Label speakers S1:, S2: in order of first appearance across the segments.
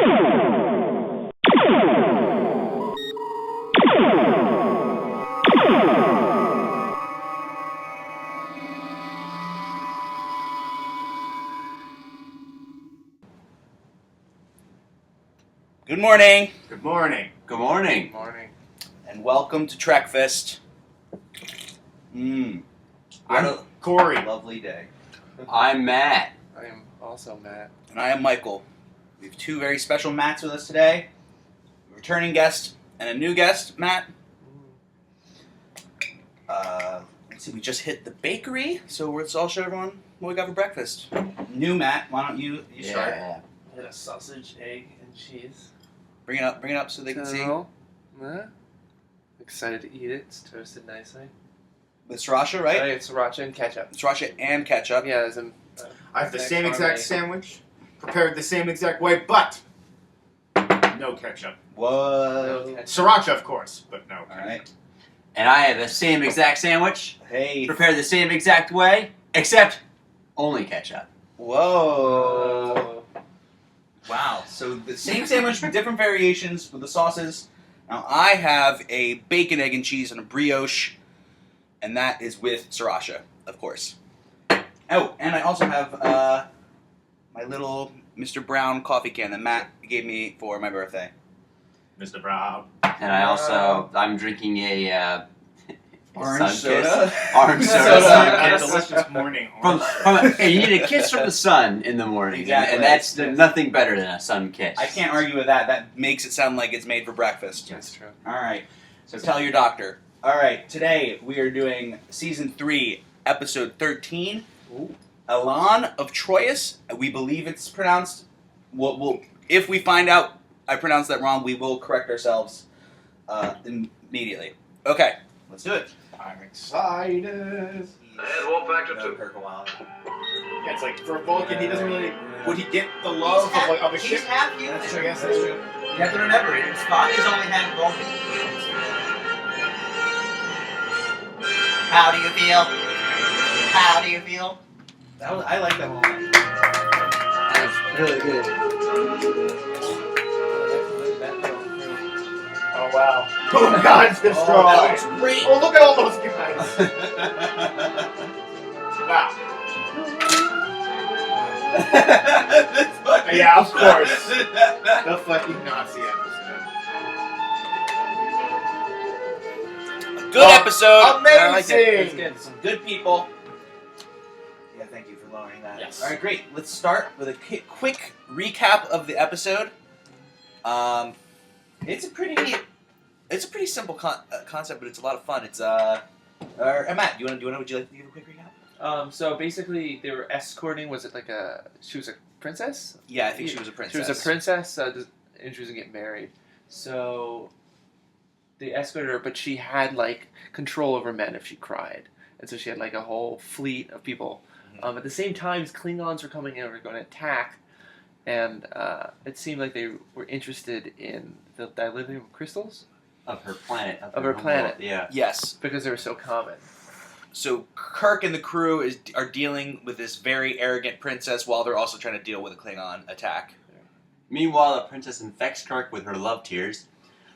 S1: Good morning.
S2: Good morning.
S3: Good morning.
S2: Good morning.
S1: And welcome to Trekfast.
S2: I'm
S1: a
S2: Corey.
S1: lovely day.
S3: I'm Matt.
S2: I am also Matt.
S1: And I am Michael. We have two very special Matts with us today. A returning guest and a new guest, Matt. Let's see, we just hit the bakery, so let's all show everyone what we got for breakfast. New Matt, why don't you start?
S3: Yeah.
S2: I had a sausage, egg, and cheese.
S1: Bring it up so they can see.
S2: Yeah. Excited to eat it. It's toasted nicely.
S1: With sriracha, right?
S2: It's sriracha and ketchup.
S1: Sriracha and ketchup.
S2: Yeah, there's a...
S4: I have the same exact sandwich, prepared the same exact way, but no ketchup.
S1: Whoa.
S4: Sriracha, of course, but no ketchup.
S1: Alright.
S3: And I have the same exact sandwich,
S1: Hey.
S3: prepared the same exact way, except only ketchup.
S1: Whoa. Wow. So the same sandwich with different variations with the sauces. Now I have a bacon, egg, and cheese on a brioche, and that is with sriracha, of course. Oh, and I also have my little Mr. Brown coffee can that Matt gave me for my birthday.
S4: Mr. Brown.
S3: And I'm drinking a
S1: Orange
S3: sun
S1: soda.
S3: kiss. Orange soda.
S1: Soda.
S3: Sun
S4: A
S3: kiss.
S4: delicious morning
S3: Hey, you need a kiss from the sun in the morning,
S1: Exactly.
S3: and that's nothing better than a sun kiss.
S1: I can't argue with that. That makes it sound like it's made for breakfast.
S2: That's true.
S1: All right. So tell your doctor. All right. Today we are doing season 3, episode 13.
S2: Ooh.
S1: Elaan of Troyius. We believe it's pronounced. We'll if we find out I pronounced that wrong, we will correct ourselves immediately. Okay. Let's do it.
S4: I'm excited.
S5: And warp factor
S1: No,
S5: 2.
S1: Kirk a while.
S4: Yeah, it's like for a Vulcan, he doesn't really. Would he get the love of a ship?
S1: half
S4: That's true. I guess that's true.
S1: You have to remember it. Spock is only half Vulcan.
S6: How do you feel? How do you feel?
S1: I like that one.
S3: That's really good.
S4: Oh wow. Oh God, it's
S1: Oh,
S4: strong.
S1: that looks great.
S4: Oh, look at all those guys. Wow. Yeah, of course. The fucking Nazi episode.
S1: Good episode.
S4: Amazing.
S1: I like it. It was good. Some good people. Yeah, thank you for lowering that.
S4: Yes.
S1: All right, great. Let's start with a quick recap of the episode. It's a pretty simple concept, but it's a lot of fun. It's Matt, would you like to give a quick recap?
S2: So basically, they were escorting. She was a princess?
S1: Yeah, I think she was a princess.
S2: She was a princess, and she was gonna get married. So they escorted her, but she had control over men if she cried, and so she had a whole fleet of people.
S1: Mm-hmm.
S2: At the same time, Klingons were coming in and were going to attack, and it seemed like they were interested in the dilithium crystals
S3: Of her planet.
S2: Of her planet.
S3: Yeah.
S1: Yes.
S2: because they were so common.
S1: So Kirk and the crew are dealing with this very arrogant princess while they're also trying to deal with a Klingon attack.
S3: Meanwhile, the princess infects Kirk with her love tears.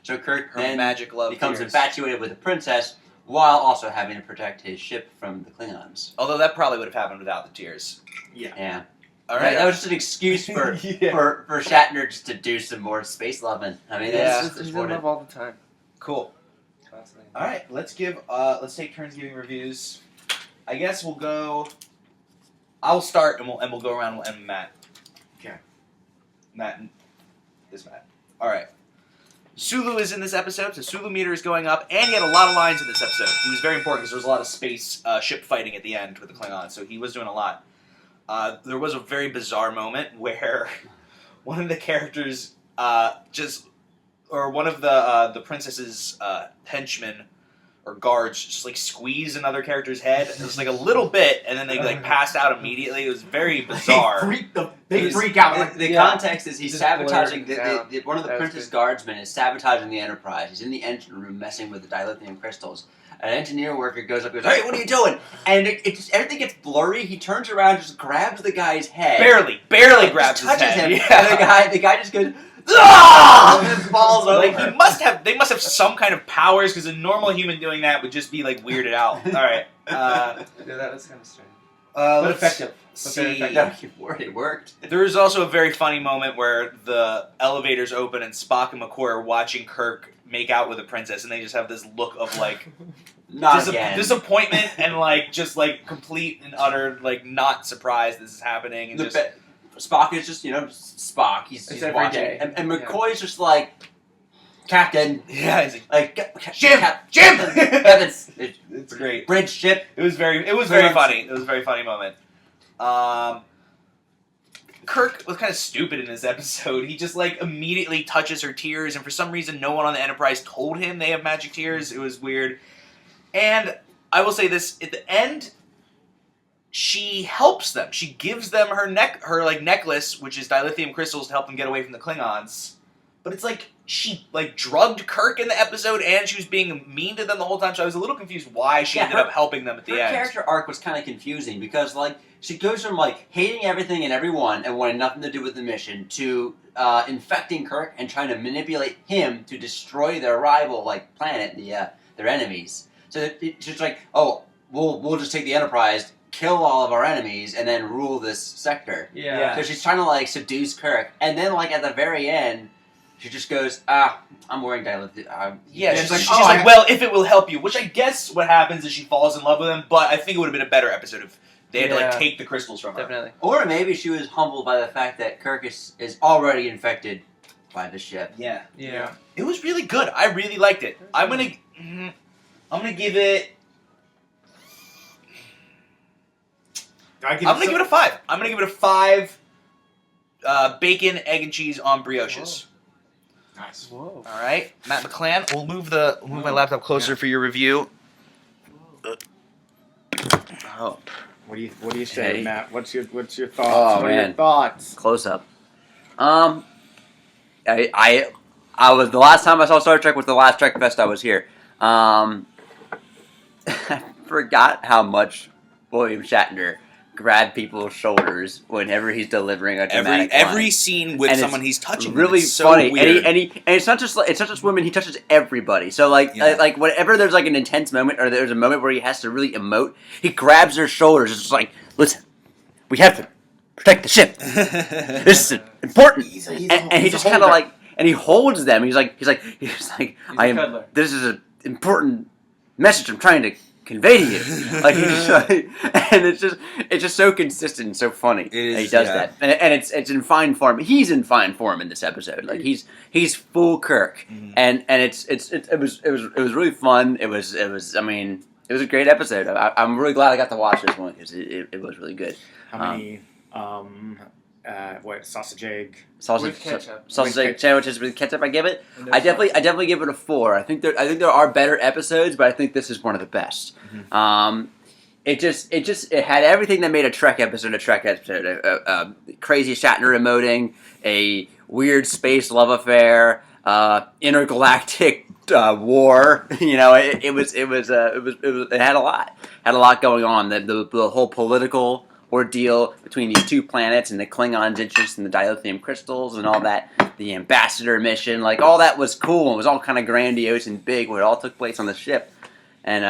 S3: So Kirk
S1: Her
S3: then
S1: magic love
S3: becomes
S1: tears.
S3: infatuated with the princess while also having to protect his ship from the Klingons.
S1: Although that probably would have happened without the tears.
S3: Yeah.
S1: All right.
S3: That was just an excuse for
S1: Yeah.
S3: for Shatner just to do some more space loving. I mean,
S1: Yeah.
S3: that's
S2: It's
S3: just what it.
S2: love all the time.
S1: Cool.
S2: Constantly.
S1: All right, let's take turns giving reviews. I guess we'll go. I'll start and we'll go around and Matt.
S4: Okay.
S1: Matt and this Matt. All right. Sulu is in this episode, so Sulu meter is going up, and he had a lot of lines in this episode. He was very important because there was a lot of space ship fighting at the end with the Klingons, so he was doing a lot. There was a very bizarre moment where one of the characters one of the princess's henchmen or guards just squeeze another character's head. It was a little bit, and then they passed out immediately. It was very bizarre.
S4: They freak out.
S3: The context is he's
S2: Just
S3: sabotaging.
S2: blurred it
S3: One of the
S2: That was
S3: Princess
S2: good.
S3: Guardsmen is sabotaging the Enterprise. He's in the engine room messing with the dilithium crystals. An engineer worker goes up and goes, "Hey, what are you doing?" And everything gets blurry. He turns around, just grabs the guy's head.
S1: Barely grabs his
S3: touches
S1: head.
S3: him.
S1: Yeah.
S3: And the guy just goes,
S1: Ah!
S3: And it falls over.
S1: Like they must have some kind of powers because a normal human doing that would just be like weirded out. All right.
S2: Yeah, that was kind of strange.
S1: But
S2: But effective.
S1: See,
S3: It worked.
S1: there is also a very funny moment where the elevators open and Spock and McCoy are watching Kirk make out with a princess, and they just have this look of like
S3: Not again.
S1: disappointment and like just like complete and utter like not surprised this is happening and just.
S3: Spock is just, Spock. He's
S2: It's every
S3: watching.
S2: day.
S3: And McCoy's just like, Captain.
S1: Yeah, he's
S3: Like,
S1: Jim! Jim!
S3: Captain.
S1: it's great.
S3: Bridge ship.
S1: It was very funny. It was a very funny moment. Kirk was kind of stupid in this episode. He just like immediately touches her tears, and for some reason, no one on the Enterprise told him they have magic tears. It was weird. And I will say this: at the end, she helps them. She gives them her necklace, which is dilithium crystals, to help them get away from the Klingons. But it's like she like drugged Kirk in the episode, and she was being mean to them the whole time. So I was a little confused why she ended up helping them at the
S3: Her
S1: end.
S3: character arc was kind of confusing because, like, she goes from, like, hating everything and everyone and wanting nothing to do with the mission to infecting Kirk and trying to manipulate him to destroy their rival, like, planet, their enemies. So she's like, oh, we'll just take the Enterprise, kill all of our enemies, and then rule this sector.
S2: Yeah.
S3: So she's trying to, like, seduce Kirk. And then, like, at the very end, she just goes, I'm wearing dilithium.
S1: Yeah,
S4: she's
S1: she's
S4: like,
S1: like, well, if it will help you. Which I guess what happens is she falls in love with him, but I think it would have been a better episode if they had to like
S2: Yeah.
S1: take the crystals from her.
S2: Definitely.
S3: Or maybe she was humbled by the fact that Kirk is already infected by the ship.
S1: Yeah.
S2: Yeah.
S1: It was really good. I really liked it. I'm gonna give it. I'm gonna give it a 5. I'm gonna give it a 5. Bacon, egg, and cheese on brioches.
S4: Nice.
S2: Whoa.
S1: All right, Matt McClan. We'll move my laptop closer for your review. Oh.
S4: What do you say,
S3: Hey.
S4: Matt? What's your thoughts?
S3: Oh,
S4: what are your
S3: man.
S4: thoughts?
S3: Close up. I was the last time I saw Star Trek was the last Trekfest I was here. I forgot how much William Shatner grabbed people's shoulders whenever he's delivering a dramatic
S1: Every
S3: line.
S1: scene with
S3: And
S1: someone
S3: it's
S1: he's touching.
S3: Really
S1: it's so
S3: funny,
S1: weird.
S3: and it's not just women. He touches everybody. So like whenever there's like an intense moment or there's a moment where he has to really emote, he grabs their shoulders. It's just like, listen, we have to protect the ship. This is important. And he just kind of like, and he holds them. He's like,
S2: He's a cuddler.
S3: This is an important message I'm trying to convey to you. Like, and it's just so consistent and so funny.
S1: It is,
S3: that he does
S1: yeah.
S3: that, and it's in fine form. He's in fine form in this episode. Like he's full Kirk, and it was really fun. It was I mean, it was a great episode. I'm really glad I got to watch this one because it was really good.
S4: How many sausage egg?
S2: With ketchup.
S3: Sausage
S4: With
S3: egg sandwiches with ketchup. I give it.
S2: And
S3: I
S2: there's
S3: definitely give it a 4. I think there are better episodes, but I think this is one of the best. It had everything that made a Trek episode a Trek episode. A crazy Shatner emoting, a weird space love affair, intergalactic war. You know, it had a lot going on. The whole political ordeal between these two planets and the Klingons' interest in the dilithium crystals and all that, the ambassador mission, like all that was cool and it was all kind of grandiose and big when it all took place on the ship. And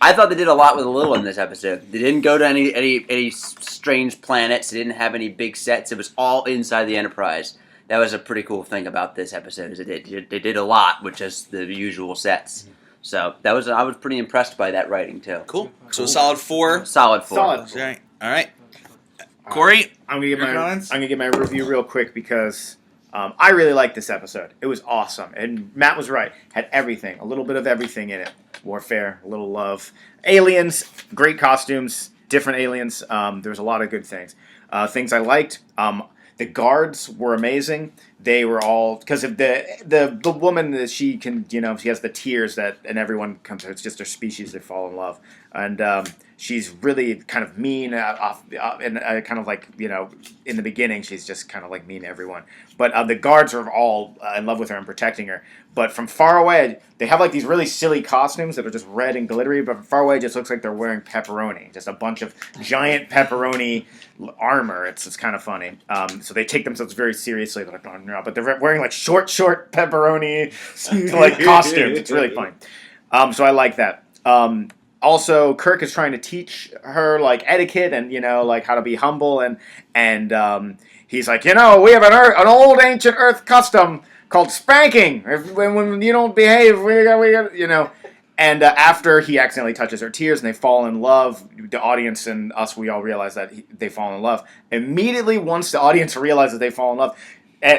S3: I thought they did a lot with a little in this episode. They didn't go to any strange planets. They didn't have any big sets. It was all inside the Enterprise. That was a pretty cool thing about this episode. Is they did a lot with just the usual sets. So I was pretty impressed by that writing too.
S1: Cool. So a solid 4.
S3: Solid 4.
S4: Solid.
S1: All right. Corey,
S4: I'm
S1: your comments?
S4: gonna give my review real quick because I really liked this episode. It was awesome, and Matt was right. Had everything, a little bit of everything in it. Warfare, a little love, aliens, great costumes, different aliens. There was a lot of good things. Things I liked. The guards were amazing. They were all because of the woman that she can, she has the tears and everyone comes. It's just her species. They fall in love. and she's really kind of mean and kind of like, you know, in the beginning she's just kind of like mean to everyone. But the guards are all in love with her and protecting her. But from far away, they have like these really silly costumes that are just red and glittery. But from far away, it just looks like they're wearing pepperoni, just a bunch of giant pepperoni armor. It's kind of funny. So they take themselves very seriously. They're like, oh, no, but they're wearing like short pepperoni like costumes. It's really funny. So I like that. Also, Kirk is trying to teach her like etiquette and, you know, like how to be humble, and he's like, you know, we have an old ancient Earth custom called spanking. When you don't behave, we got, you know. And after he accidentally touches her tears and they fall in love, the audience and us, we all realize that they fall in love. Immediately, once the audience realizes they fall in love,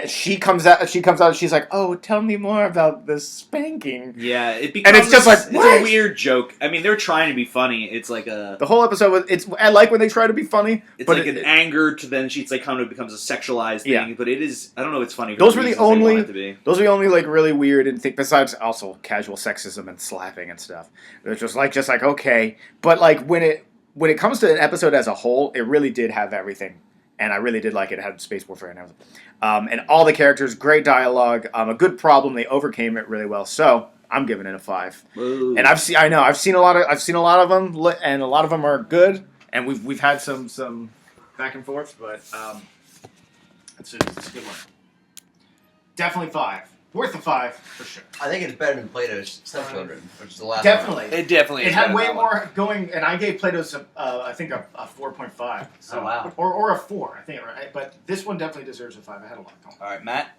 S4: she comes out. And she's like, "Oh, tell me more about the spanking."
S1: Yeah, it becomes.
S4: And it's just like,
S1: it's
S4: what?
S1: a weird joke. I mean, they're trying to be funny. It's like a.
S4: The whole episode was. I like when they try to be funny.
S1: It's
S4: but
S1: like an anger to then she's like kind of becomes a sexualized thing.
S4: Yeah.
S1: But it is. I don't know. It's funny. For
S4: Those
S1: the
S4: were the
S1: reasons they want
S4: only.
S1: it to be.
S4: Those are the only like really weird and thing. Besides also casual sexism and slapping and stuff. It was just like okay, but like when it comes to an episode as a whole, it really did have everything. And I really did like it. It had space warfare and everything. And all the characters, great dialogue, a good problem. They overcame it really well. So I'm giving it a 5.
S1: Ooh.
S4: And I've seen a lot of them, and a lot of them are good. And we've had some back and forth, but it's a good one. Definitely 5. Worth a 5 for sure.
S6: I think it's better than Plato's Stepchildren, which is the last
S4: Definitely.
S6: one.
S2: It definitely.
S4: It
S2: is
S4: had
S2: better
S4: way
S2: than that
S4: more going, and I gave Plato's I think a 4.5. So,
S6: Oh, wow.
S4: Or a 4, I think, right? But this one definitely deserves a 5. I had a lot going.
S1: All right, Matt,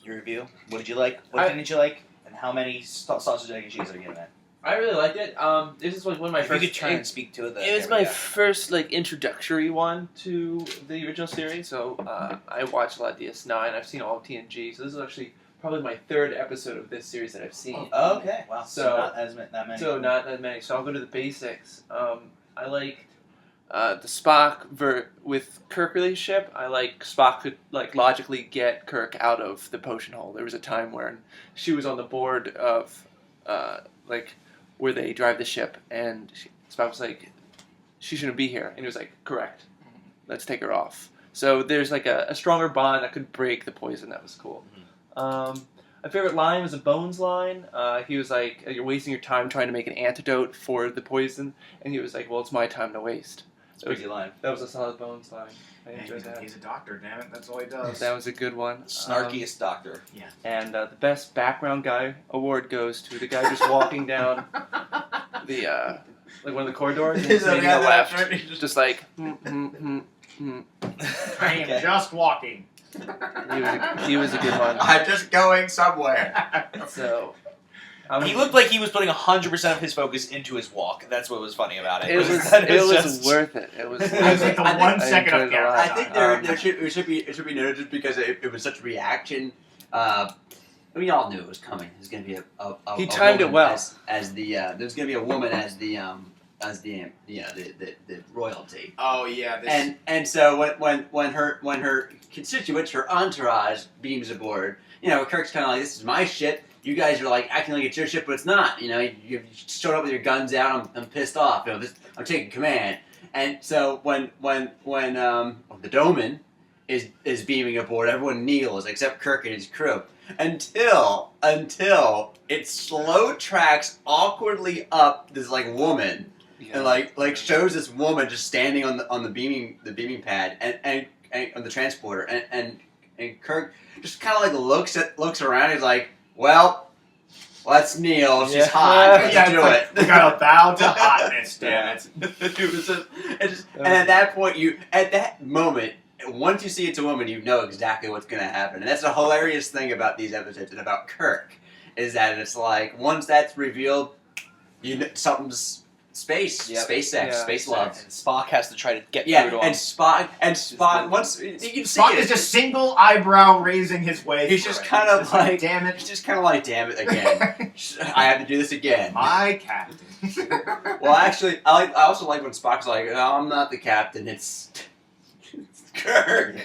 S1: your review. What did you like? What didn't you like? And how many sausage, egg, and cheese are you giving it?
S2: I really liked it. This is like one of my
S1: If you
S2: first.
S1: could try and speak to it.
S2: It was my first like introductory one to the original series, so I watched a lot of DS9. I've seen all of TNG, so this is actually probably my 3rd episode of this series that I've seen.
S1: Oh, okay. Wow.
S2: So
S1: not that many.
S2: So not that many. So I'll go to the basics. I liked the Spock with Kirk relationship. I like Spock could like logically get Kirk out of the potion hole. There was a time when she was on the board of like where they drive the ship, and Spock was like, "She shouldn't be here," and he was like, "Correct. Let's take her off." So there's like a stronger bond that could break the poison. That was cool. My favorite line was a Bones line. He was like, "You're wasting your time trying to make an antidote for the poison," and he was like, "Well, it's my time to waste."
S1: It's a crazy line.
S2: That was a solid Bones line. I enjoyed that.
S4: He's a doctor, damn it. That's all he does.
S2: That was a good one.
S1: Snarkiest doctor.
S2: And the best background guy award goes to the guy just walking down the like one of the corridors and
S6: Is that
S2: making
S6: the
S2: a
S6: guy
S2: left,
S6: that- Just-
S2: just like.
S4: I am just walking.
S2: He was a good one.
S6: I'm just going somewhere.
S2: So
S1: He looked like he was putting 100% of his focus into his walk. That's what was funny about it.
S2: it was
S1: just-
S2: worth it. It was.
S4: I think the
S6: I
S4: 1
S2: think-
S4: second
S2: I
S4: of
S2: enjoyed it a
S4: camera.
S2: lot.
S6: I think
S2: Um,
S6: it should be noted just because it was such a reaction. We all knew it was coming. There's going to be a
S2: He timed it
S6: woman
S2: well.
S6: as the there's going to be a woman as the royalty.
S4: Oh yeah,
S6: And so when her constituents, her entourage, beams aboard, you know, Kirk's kind of like, this is my ship. You guys are like acting like it's your ship, but it's not. You know, you showed up with your guns out. I'm pissed off. You know, I'm taking command. And so when the Doman is beaming aboard, everyone kneels except Kirk and his crew until it slow tracks awkwardly up this like woman. And like shows this woman just standing on the beaming pad and on the transporter and Kirk just kind of like looks around. He's like, well, let's kneel. She's hot. Let's do it.
S4: We gotta bow to hotness, damn it.
S6: And at that point, at that moment, once you see it's a woman, you know exactly what's going to happen. And that's a hilarious thing about these episodes and about Kirk, is that it's like once that's revealed, you know something's. Space sex, space love.
S1: And Spock has to try to get through to him.
S6: and Spock, once you can see
S4: Spock
S6: it,
S4: is just single eyebrow raising his way.
S6: he's
S4: through
S6: just
S4: it.
S6: kind
S4: He's
S6: of
S4: just
S6: like,
S4: damn it,
S6: he's just kind of like, damn it again. I have to do this again.
S4: my captain.
S6: Well, actually, I also like when Spock's like, no, I'm not the captain. It's Kirk.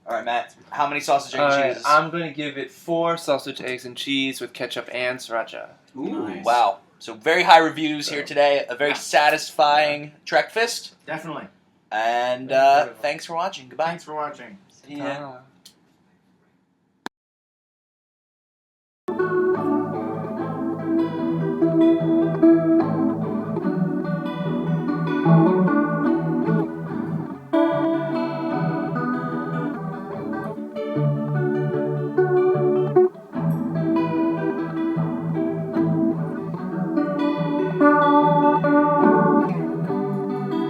S1: All right, Matt. How many sausage, egg,
S2: All
S1: and
S2: right,
S1: cheese?
S2: I'm going to give it 4 sausage, eggs, and cheese with ketchup and sriracha.
S6: Ooh,
S1: Wow. So very high reviews here today. A very
S4: Yeah.
S1: satisfying Trekfast.
S4: Definitely.
S1: And thanks for watching. Goodbye.
S4: Thanks for watching.
S1: See ya.